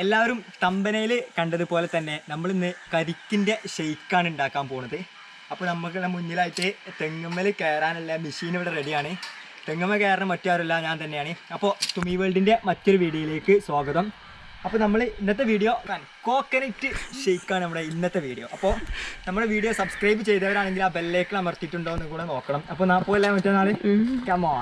എല്ലാവരും തമ്പനയിൽ കണ്ടതുപോലെ തന്നെ നമ്മളിന്ന് കരിക്കിൻ്റെ ഷെയ്ക്കാണ് ഉണ്ടാക്കാൻ പോകുന്നത്. അപ്പോൾ നമുക്ക് മുന്നിലായിട്ട് തെങ്ങുമ്മൽ കയറാനുള്ള മെഷീൻ ഇവിടെ റെഡിയാണ്. തെങ്ങുമ്മ കയറാൻ മറ്റാരുമില്ല, ഞാൻ തന്നെയാണ്. അപ്പോൾ തുമി വേൾഡിൻ്റെ മറ്റൊരു വീഡിയോയിലേക്ക് സ്വാഗതം. അപ്പോൾ നമ്മൾ ഇന്നത്തെ വീഡിയോ കോക്കനറ്റ് ഷെയ്ക്കാണ് നമ്മുടെ ഇന്നത്തെ വീഡിയോ. അപ്പോൾ നമ്മുടെ വീഡിയോ സബ്സ്ക്രൈബ് ചെയ്തവരാണെങ്കിൽ ആ ബെല്ലൈക്കൺ അമർത്തിയിട്ടുണ്ടോ എന്ന് കൂടെ നോക്കണം. അപ്പോൾ നാൽപ്പതല്ല മറ്റന്നാൾ കമോ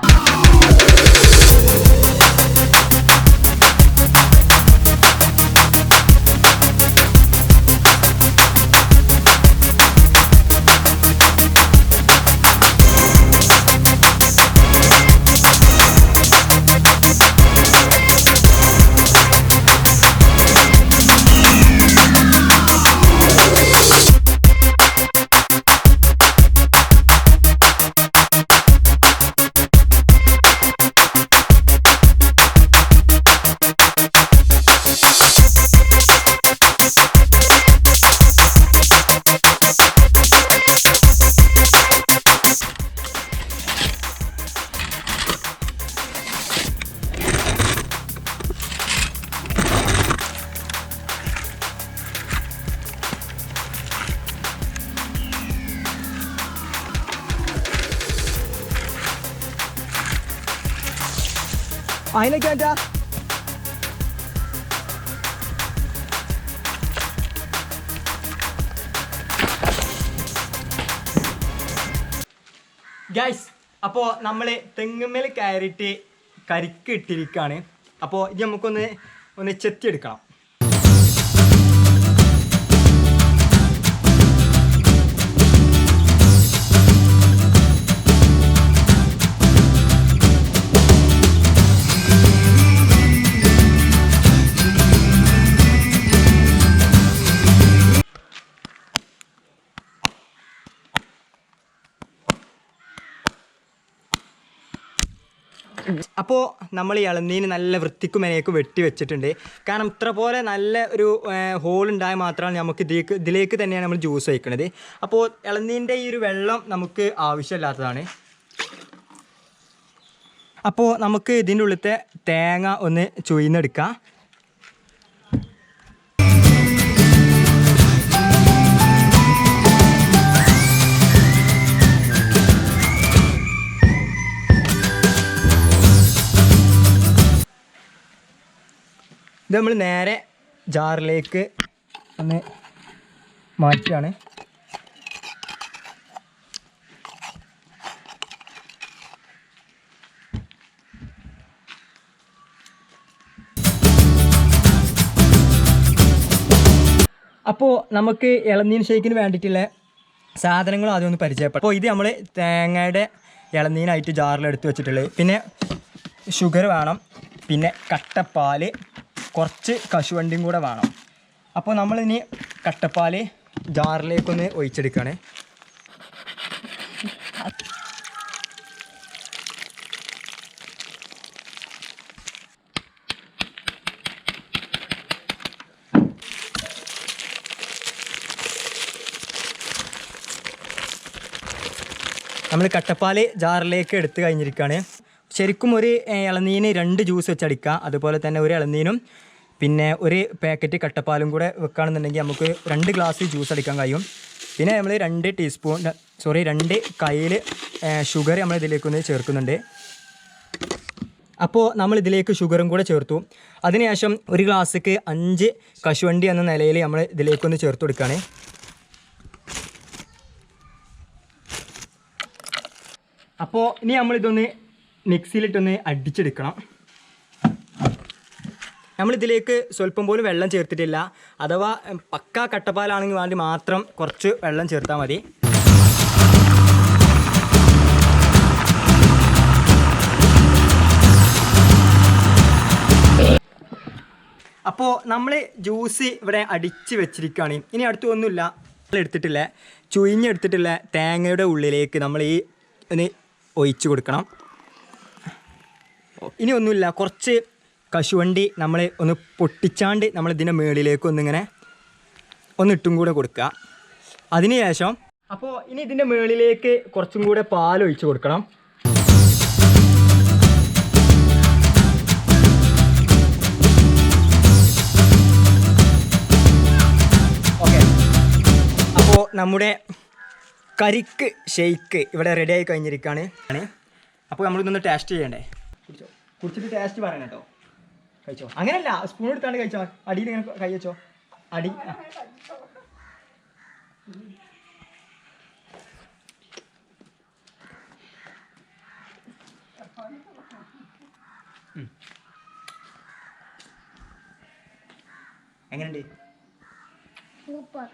അതിലേക്ക് വേണ്ട ഗൈസ്. അപ്പോൾ നമ്മൾ തെങ്ങുമ്മൽ കയറിയിട്ട് കരിക്ക് ഇട്ടിരിക്കുകയാണ്. അപ്പോൾ ഇത് നമുക്കൊന്ന് ചെത്തിയെടുക്കണം. അപ്പോൾ നമ്മൾ ഈ ഇളനീന് നല്ല വൃത്തിക്കും മെനയൊക്കെ വെട്ടി വെച്ചിട്ടുണ്ട്. കാരണം ഇത്ര പോലെ നല്ല ഒരു ഹോൾ ഉണ്ടായാൽ മാത്രമാണ് നമുക്ക് ഇതിലേക്ക് തന്നെയാണ് നമ്മൾ ജ്യൂസ് വയ്ക്കുന്നത്. അപ്പോൾ ഇളനീൻ്റെ ഈ ഒരു വെള്ളം നമുക്ക് ആവശ്യമില്ലാത്തതാണ്. അപ്പോൾ നമുക്ക് ഇതിൻ്റെ ഉള്ളിലത്തെ തേങ്ങ ഒന്ന് ചുയിന്നെടുക്കാം. ഇത് നമ്മൾ നേരെ ജാറിലേക്ക് ഒന്ന് മാറ്റുകയാണ്. അപ്പോൾ നമുക്ക് ഇളനീർ ഷേക്കിന് വേണ്ടിയിട്ടുള്ള സാധനങ്ങളും ആദ്യം ഒന്ന് പരിചയപ്പെടും. അപ്പോൾ ഇത് നമ്മൾ തേങ്ങയുടെ ഇളനീനായിട്ട് ജാറിലെടുത്ത് വെച്ചിട്ടുള്ളത്. പിന്നെ ഷുഗർ വേണം, പിന്നെ കട്ടപ്പാൽ, കുറച്ച് കശുവണ്ടിയും കൂടെ വേണം. അപ്പോൾ നമ്മളിനി കട്ടപ്പാൽ ജാറിലേക്കൊന്ന് ഒഴിച്ചെടുക്കുകയാണ്. നമ്മൾ കട്ടപ്പാൽ ജാറിലേക്ക് എടുത്ത് കഴിഞ്ഞിരിക്കുകയാണ്. ശരിക്കും ഒരു ഇളനീന് 2 ജ്യൂസ് വെച്ചടിക്കുക. അതുപോലെ തന്നെ ഒരു ഇളനീനും പിന്നെ ഒരു പാക്കറ്റ് കട്ടപ്പാലും കൂടെ വെക്കുകയാണെന്നുണ്ടെങ്കിൽ നമുക്ക് 2 ഗ്ലാസ് ജ്യൂസ് അടിക്കാൻ കഴിയും. പിന്നെ നമ്മൾ 2 കയ്യിൽ ഷുഗർ നമ്മൾ ഇതിലേക്കൊന്ന് ചേർക്കുന്നുണ്ട്. അപ്പോൾ നമ്മൾ ഇതിലേക്ക് ഷുഗറും കൂടെ ചേർത്തു. അതിനുശേഷം ഒരു ഗ്ലാസ്സിക്ക് 5 കശുവണ്ടി എന്ന നിലയിൽ നമ്മൾ ഇതിലേക്കൊന്ന് ചേർത്ത് കൊടുക്കുകയാണ്. അപ്പോൾ ഇനി നമ്മളിതൊന്ന് മിക്സിയിലിട്ടൊന്ന് അടിച്ചെടുക്കണം. നമ്മളിതിലേക്ക് സ്വല്പം പോലും വെള്ളം ചേർത്തിട്ടില്ല. അഥവാ പക്ക കട്ടപ്പാലാണെങ്കിൽ വേണ്ടി മാത്രം കുറച്ച് വെള്ളം ചേർത്താൽ മതി. അപ്പോൾ നമ്മൾ ജ്യൂസ് ഇവിടെ അടിച്ച് വെച്ചിരിക്കുകയാണ്. ഇനി അടുത്തൊന്നുമില്ല, എടുത്തിട്ടില്ല ചുയിഞ്ഞെടുത്തിട്ടുള്ള തേങ്ങയുടെ ഉള്ളിലേക്ക് നമ്മൾ ഈ ഒന്ന് ഒഴിച്ച് കൊടുക്കണം. ഇനി ഒന്നുമില്ല, കുറച്ച് കശുവണ്ടി നമ്മൾ ഒന്ന് പൊട്ടിച്ചാണ്ട് നമ്മൾ ഇതിൻ്റെ മുകളിലേക്ക് ഒന്നിങ്ങനെ ഒന്നിട്ടും കൂടെ കൊടുക്കുക. അതിനുശേഷം അപ്പോൾ ഇനി ഇതിൻ്റെ മുകളിലേക്ക് കുറച്ചും കൂടെ പാൽ ഒഴിച്ച് കൊടുക്കണം. ഓക്കെ, അപ്പോൾ നമ്മുടെ കരിക്ക് ഷെയ്ക്ക് ഇവിടെ റെഡി ആയി കഴിഞ്ഞിരിക്കുകയാണ്. അപ്പോൾ നമ്മളിതൊന്ന് ടേസ്റ്റ് ചെയ്യണ്ടേ? കുടിച്ചോ, കുടിച്ചിട്ട് ടേസ്റ്റ് പറയണം കേട്ടോ. കഴിച്ചോ, അങ്ങനെയല്ല, സ്പൂൺ എടുത്താണ്ട് കഴിച്ചോ. അടിയിൽ ഇങ്ങനെ കൈ വെച്ചോ, അടി. എങ്ങനെയുണ്ട്? സൂപ്പർ.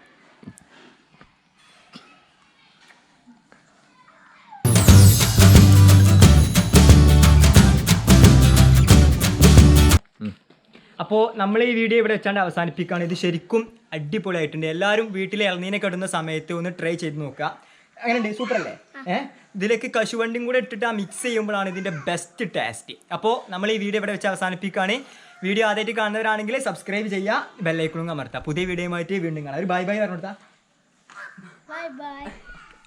അപ്പോൾ നമ്മൾ ഈ വീഡിയോ ഇവിടെ വെച്ചാണ്ട് അവസാനിപ്പിക്കുകയാണ്. ഇത് ശരിക്കും അടിപൊളിയായിട്ടുണ്ട്. എല്ലാവരും വീട്ടിൽ ഇളനീനൊക്കെ ഇടുന്ന സമയത്ത് ഒന്ന് ട്രൈ ചെയ്ത് നോക്കുക. അങ്ങനെയുണ്ട്, സൂപ്പർ അല്ലേ? ഇതിലേക്ക് കശുവണ്ടിയും കൂടെ ഇട്ടിട്ട് ആ മിക്സ് ചെയ്യുമ്പോഴാണ് ഇതിൻ്റെ ബെസ്റ്റ് ടേസ്റ്റ്. അപ്പോൾ നമ്മൾ ഈ വീഡിയോ ഇവിടെ വെച്ച് അവസാനിപ്പിക്കുകയാണ്. വീഡിയോ ആദ്യമായിട്ട് കാണുന്നവരാണെങ്കിൽ സബ്സ്ക്രൈബ് ചെയ്യുക, ബെല്ലൈക്കണും അമർത്തുക. പുതിയ വീഡിയോയുമായിട്ട് വീണ്ടും കാണാം. ഒരു ബൈ ബൈ പറഞ്ഞു കൊടുത്താൽ. Bye bye.